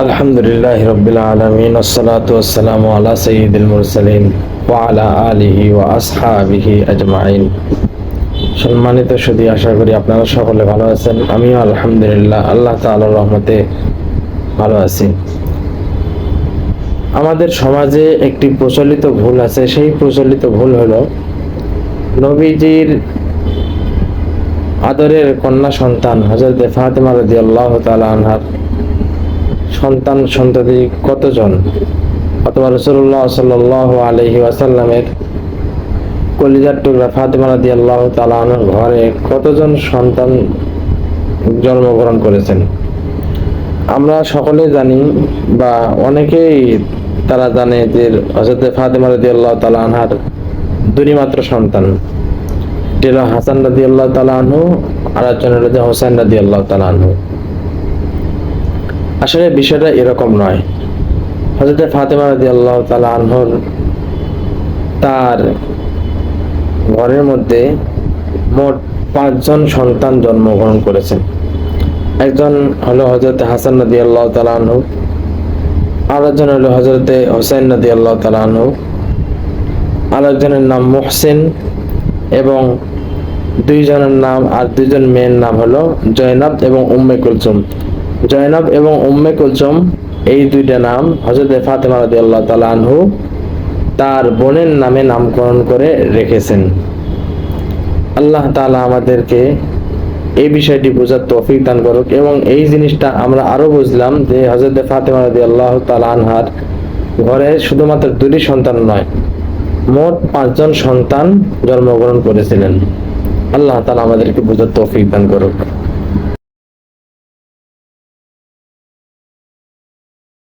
আলহামদুলিল্লাহ রাব্বিল আলামিন ওয়াসসালাতু ওয়াসসালামু আলা সাইয়্যিদিল মুরসালিন ওয়া আলা আলিহি ওয়া আসহাবিহি আজমাইন। সম্মানিত সুধী, আশা করি আপনারা সকলে ভালো আছেন। আমিও আলহামদুলিল্লাহ আল্লাহ তাআলার রহমতে ভালো আছি। আমাদের সমাজে একটি প্রচলিত ভুল আছে। সেই প্রচলিত ভুল হলো নবীজির আদরের কন্যা সন্তান হযরত ফাতেমা রাদিয়াল্লাহু তাআলা আনহার সন্তান সন্ততি কতজন, অথবা রাসূলুল্লাহ সাল্লাল্লাহু আলাইহি ওয়াসাল্লামের কলিজার টুকরা ফাতেমা রাদিয়াল্লাহু তাআলা আনহার ঘরে কতজন সন্তান জন্মগ্রহণ করেছেন। আমরা সকলে জানি বা অনেকেই তারা জানে যে হযরত ফাতেমা রাদিয়াল্লাহু তাআলা আনহার দুই মাত্র সন্তান, একটি হলো হাসান রাদিয়াল্লাহু তাআলা আনহু আর একজন হলো হোসেন রাদিয়াল্লাহু তাআলা আনহু। আসলে বিষয়টা এরকম নয়। হযরত ফাতেমা রাদিয়াল্লাহু তাআলা আনহুর তার ঘরের মধ্যে মোট 5 জন সন্তান জন্মগ্রহণ করেছেন। একজন হলো হযরত হাসান রাদিয়াল্লাহু তাআলা আনহু, আরেকজন হলো হযরত হোসেন রাদিয়াল্লাহু তাআলা আনহু, আরেকজনের নাম মুহসিন, এবং দুইজনের নাম আর দুইজন মেয়ের নাম হলো জয়নাব এবং উম্মে কুলসুম। জয়নাব এবং উম্মে কুলসুম এই দুইটা নাম হযরত ফাতেমা রাদিয়াল্লাহু তাআলা আনহু তার বোনের নামে নামকরণ করে রেখেছেন। আল্লাহ তাআলা আমাদেরকে এই বিষয়টি বোঝার তৌফিক দান করুক। এবং এই জিনিসটা আমরা আরো বুঝলাম যে হযরত ফাতেমা রাদিয়াল্লাহু তাআলা আনহার ঘরে শুধুমাত্র দুটি সন্তান নয়, মোট 5 জন সন্তান জন্মগ্রহণ করেছিলেন। আল্লাহ তাআলা আমাদেরকে বোঝার তৌফিক দান করুক।